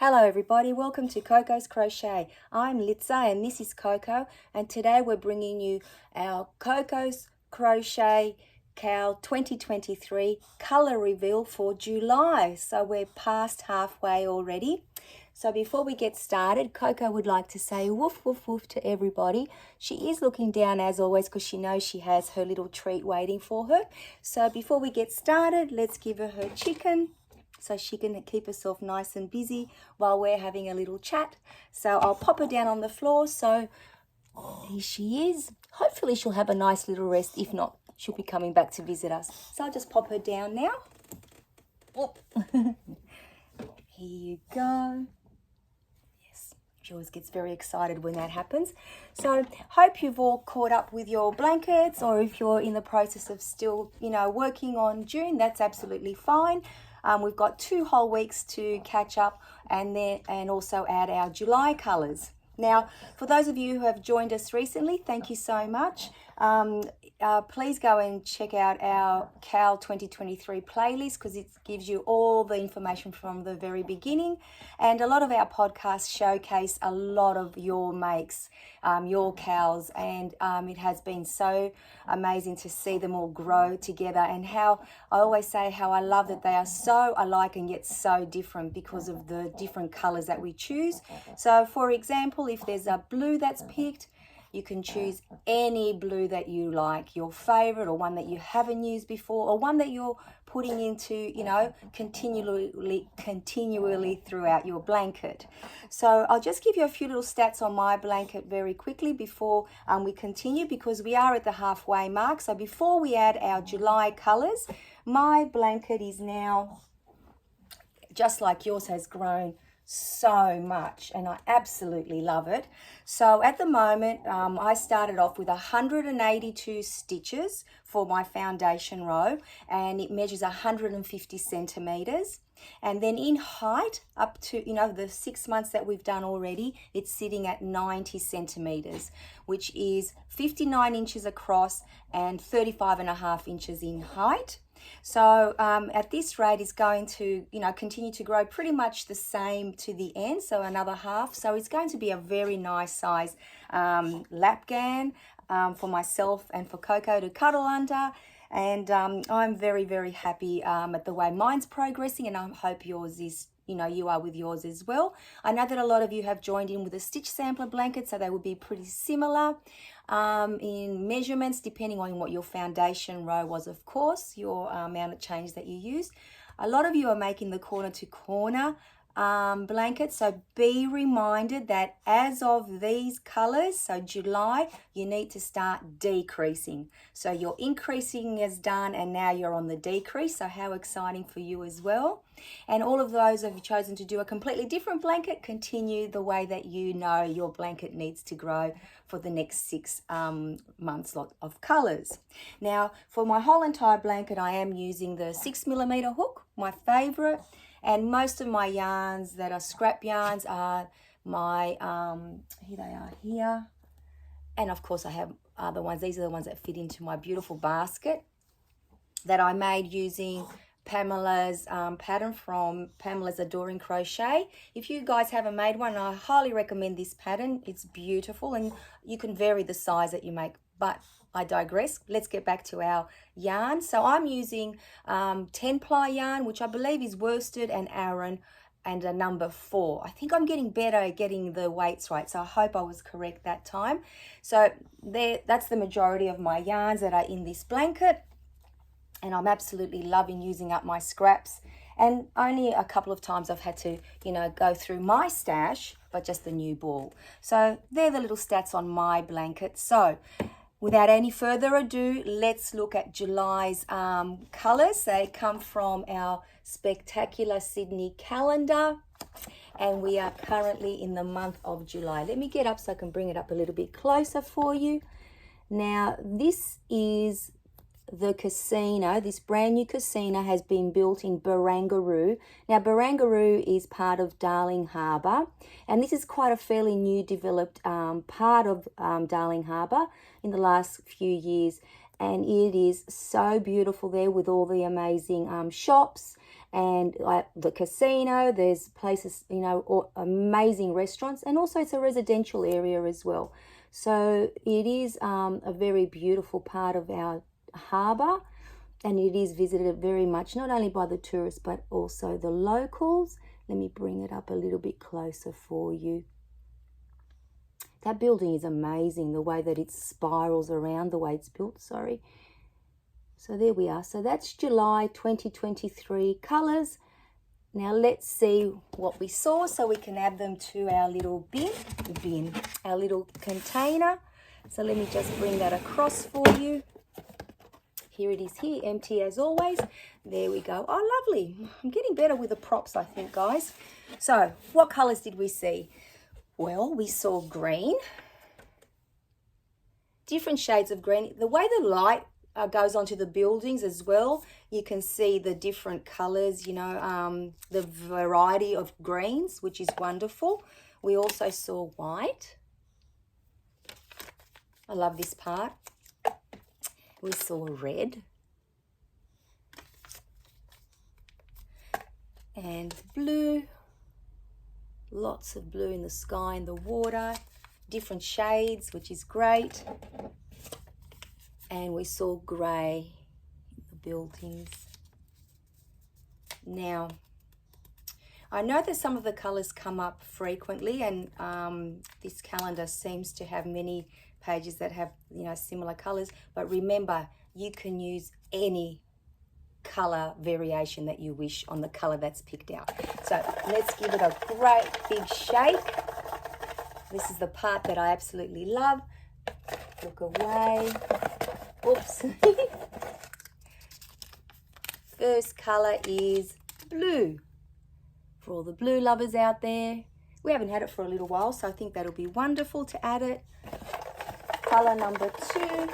Hello everybody, welcome to Coco's Crochet. I'm Litza and this is Coco, and today we're bringing you our Coco's Crochet Cowl 2023 colour reveal for July. So we're past halfway already. So before we get started, Coco would like to say woof woof woof to everybody. She is looking down as always because she knows she has her little treat waiting for her. So before we get started, let's give her her chicken, so she can keep herself nice and busy while we're having a little chat. So I'll pop her down on the floor. So here she is. Hopefully she'll have a nice little rest. If not, she'll be coming back to visit us. So I'll just pop her down now. Here you go. Yes, she always gets very excited when that happens. So hope you've all caught up with your blankets, or if you're in the process of still, working on June, that's absolutely fine. We've got 2 whole weeks to catch up and also add our July colours. Now, for those of you who have joined us recently, thank you so much. Please go and check out our Cowl 2023 playlist because it gives you all the information from the very beginning. And a lot of our podcasts showcase a lot of your makes, your cowls, and it has been so amazing to see them all grow together, and how I always say how I love that they are so alike and yet so different because of the different colours that we choose. So for example, if there's a blue that's picked, you can choose any blue that you like, your favorite, or one that you haven't used before, or one that you're putting into, continually throughout your blanket. So I'll just give you a few little stats on my blanket very quickly before we continue, because we are at the halfway mark. So before we add our July colors, my blanket is now, just like yours, has grown so much, and I absolutely love it. So at the moment, I started off with 182 stitches for my foundation row, and it measures 150 centimeters. And then in height, up to, the 6 months that we've done already, it's sitting at 90 centimeters, which is 59 inches across and 35.5 inches in height. So at this rate, it's going to, continue to grow pretty much the same to the end, so another half. So it's going to be a very nice size lap gown for myself and for Coco to cuddle under. And I'm very, very happy at the way mine's progressing, and I hope yours is, you are with yours as well. I know that a lot of you have joined in with a stitch sampler blanket, so they will be pretty similar in measurements, depending on what your foundation row was, of course, your amount of change that you used. A lot of you are making the corner to corner blanket, so be reminded that as of these colors, so July, you need to start decreasing. So your increasing is done, and now you're on the decrease. So how exciting for you as well. And all of those who have chosen to do a completely different blanket, continue the way that your blanket needs to grow for the next 6 months of colors. Now for my whole entire blanket, I am using the 6mm hook, my favorite. And most of my yarns that are scrap yarns are my, here they are here. And of course I have other ones. These are the ones that fit into my beautiful basket that I made using Pamela's pattern from Pamela's Adoring Crochet. If you guys haven't made one, I highly recommend this pattern. It's beautiful, and you can vary the size that you make, but I digress. Let's get back to our yarn. So I'm using 10-ply yarn, which I believe is worsted and Aran, and a number 4. I think I'm getting better at getting the weights right, so I hope I was correct that time. So that's the majority of my yarns that are in this blanket, and I'm absolutely loving using up my scraps. And only a couple of times I've had to, go through my stash, but just the new ball. So they're the little stats on my blanket. So without any further ado, let's look at July's colours. They come from our spectacular Sydney calendar, and we are currently in the month of July. Let me get up so I can bring it up a little bit closer for you. Now, this is the casino. This brand new casino has been built in Barangaroo. Now, Barangaroo is part of Darling Harbour, and this is quite a fairly new developed part of Darling Harbour in the last few years, and it is so beautiful there with all the amazing shops and like the casino, there's places, you know, or amazing restaurants, and also it's a residential area as well. So it is a very beautiful part of our harbour, and it is visited very much not only by the tourists but also the locals. Let me bring it up a little bit closer for you. That building is amazing, the way that it spirals around, the way it's built, sorry. So there we are. So that's July 2023 colours. Now let's see what we saw so we can add them to our little our little container. So let me just bring that across for you. Here it is here, empty as always. There we go. Oh, lovely. I'm getting better with the props, I think, guys. So what colours did we see? Well, we saw green, different shades of green. The way the light goes onto the buildings as well, you can see the different colours, you know, the variety of greens, which is wonderful. We also saw white. I love this part. We saw red and blue. Lots of blue in the sky and the water, different shades, which is great. And we saw grey in the buildings. Now, I know that some of the colours come up frequently, and this calendar seems to have many pages that have, you know, similar colours. But remember, you can use any colour variation that you wish on the colour that's picked out. So let's give it a great big shake. This is the part that I absolutely love. Look away. Oops. First colour is blue. For all the blue lovers out there. We haven't had it for a little while, so I think that'll be wonderful to add it. Colour number 2.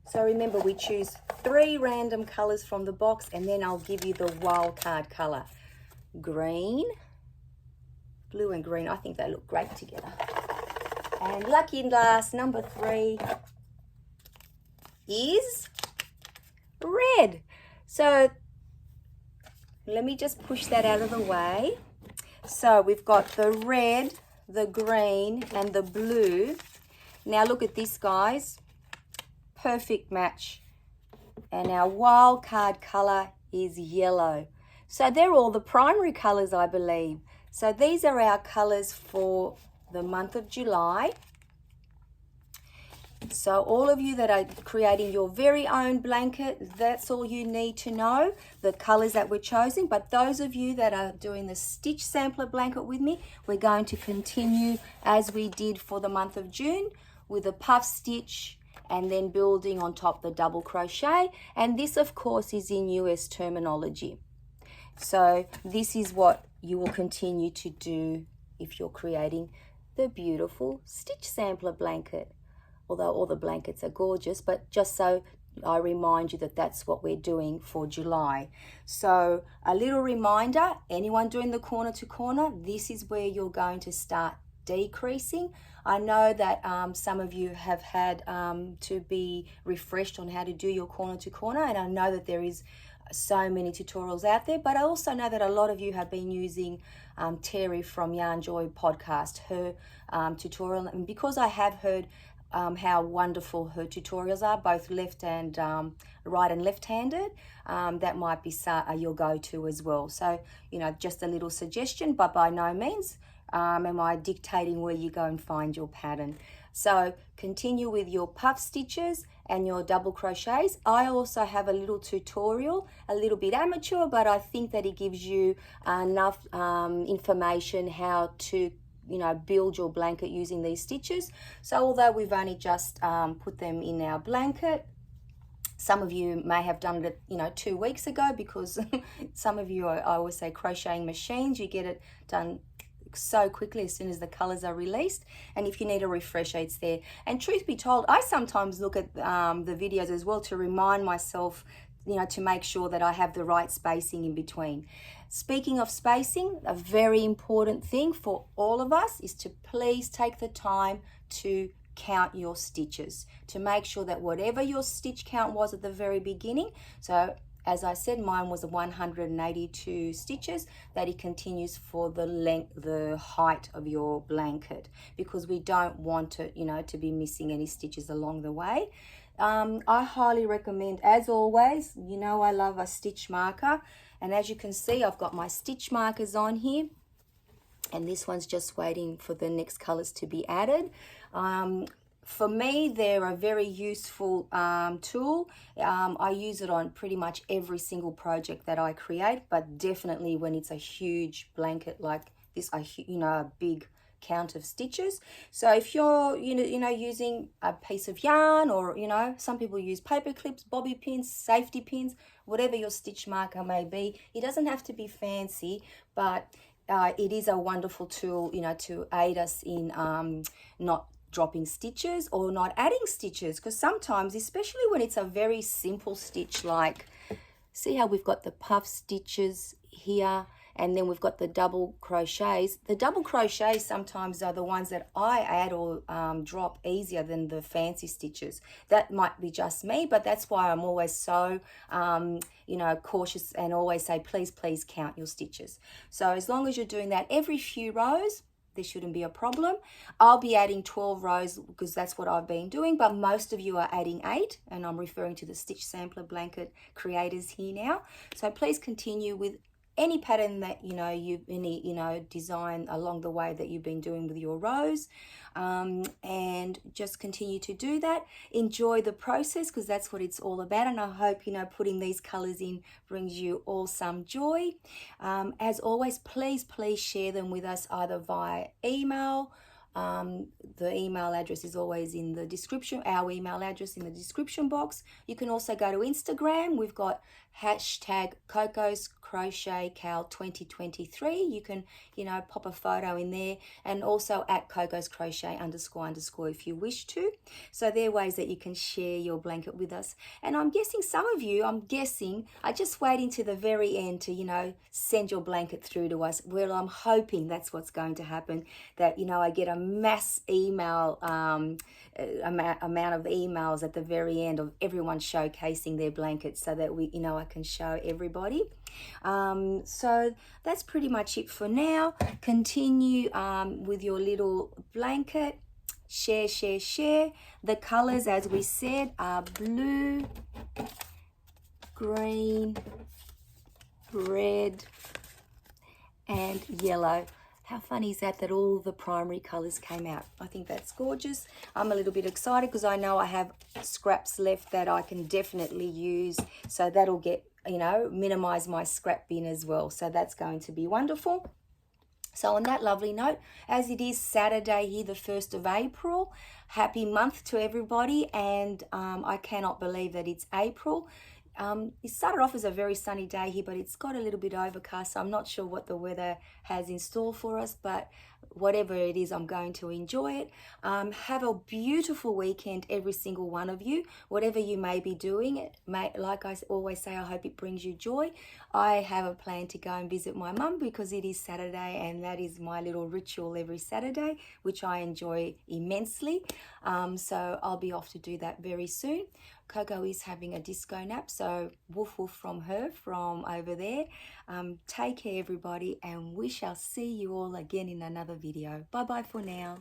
So remember, we choose 3 random colours from the box, and then I'll give you the wild card colour. Green, blue and green. I think they look great together. And lucky last, number 3 is red. So let me just push that out of the way. So we've got the red, the green and the blue. Now look at this, guys. Perfect match. And our wild card colour is yellow. So they're all the primary colours, I believe. So these are our colours for the month of July. So all of you that are creating your very own blanket, that's all you need to know, the colours that we're choosing. But those of you that are doing the stitch sampler blanket with me, we're going to continue as we did for the month of June with a puff stitch and then building on top the double crochet. And this, of course, is in US terminology. So this is what you will continue to do if you're creating the beautiful stitch sampler blanket. Although all the blankets are gorgeous, but just so I remind you that that's what we're doing for July. So a little reminder, anyone doing the corner to corner, this is where you're going to start decreasing. I know that some of you have had to be refreshed on how to do your corner to corner, and I know that there is so many tutorials out there, but I also know that a lot of you have been using Terri from Yarn Joy podcast, her tutorial, and because I have heard how wonderful her tutorials are, both left and right and left-handed, that might be your go-to as well. So, you know, just a little suggestion, but by no means am I dictating where you go and find your pattern. So continue with your puff stitches and your double crochets. I also have a little tutorial, a little bit amateur, but I think that it gives you enough information how to, you know, build your blanket using these stitches. So although we've only just put them in our blanket, some of you may have done it, you know, 2 weeks ago, because some of you are, I always say, crocheting machines. You get it done so quickly as soon as the colors are released. And if you need a refresher, it's there. And truth be told, I sometimes look at the videos as well to remind myself, you know, to make sure that I have the right spacing in between. Speaking of spacing, a very important thing for all of us is to please take the time to count your stitches, to make sure that whatever your stitch count was at the very beginning, so as I said, mine was 182 stitches that it continues for the length, the height of your blanket, because we don't want it, you know, to be missing any stitches along the way. I highly recommend, as always, you know I love a stitch marker, and as you can see, I've got my stitch markers on here, and this one's just waiting for the next colors to be added. For me, they're a very useful tool. I use it on pretty much every single project that I create, but definitely when it's a huge blanket like this, you know, a big count of stitches. So if you're you know using a piece of yarn, or you know, some people use paper clips, bobby pins, safety pins, whatever your stitch marker may be, it doesn't have to be fancy, but it is a wonderful tool, you know, to aid us in not dropping stitches or not adding stitches, because sometimes, especially when it's a very simple stitch, like see how we've got the puff stitches here, and then we've got the double crochets. The double crochets sometimes are the ones that I add or drop easier than the fancy stitches. That might be just me, but that's why I'm always so you know, cautious, and always say please count your stitches. So as long as you're doing that every few rows, there shouldn't be a problem. I'll be adding 12 rows because that's what I've been doing, but most of you are adding 8, and I'm referring to the Stitch Sampler blanket creators here now. So please continue with any pattern that any design along the way that you've been doing with your rows, and just continue to do that. Enjoy the process, because that's what it's all about, and I hope, you know, putting these colors in brings you all some joy. As always, please share them with us either via email. The email address is always in the description, our email address in the description box. You can also go to Instagram. We've got hashtag Coco's Crochet Cal 2023. You can, you know, pop a photo in there, and also at Coco's Crochet __ if you wish to. So they're ways that you can share your blanket with us. And I'm guessing some of you, are just waiting to the very end to, you know, send your blanket through to us. Well, I'm hoping that's what's going to happen, that, you know, I get a mass email, amount of emails at the very end of everyone showcasing their blankets, so that we, you know, I can show everybody. So that's pretty much it for now. Continue with your little blanket. Share. The colors, as we said, are blue, green, red, and yellow. How funny is that all the primary colors came out? I think that's gorgeous. I'm a little bit excited because I know I have scraps left that I can definitely use. So that'll get, you know, minimize my scrap bin as well. So that's going to be wonderful. So on that lovely note, as it is Saturday here, the 1st of April, happy month to everybody. And I cannot believe that it's April. It started off as a very sunny day here, but it's got a little bit overcast, so I'm not sure what the weather has in store for us, but whatever it is, I'm going to enjoy it. Have a beautiful weekend, every single one of you, whatever you may be doing. Like I always say, I hope it brings you joy. I have a plan to go and visit my mum because it is Saturday, and that is my little ritual every Saturday, which I enjoy immensely. So I'll be off to do that very soon. Coco is having a disco nap, so woof woof from her from over there. Take care, everybody, and we shall see you all again in another video. Bye bye for now.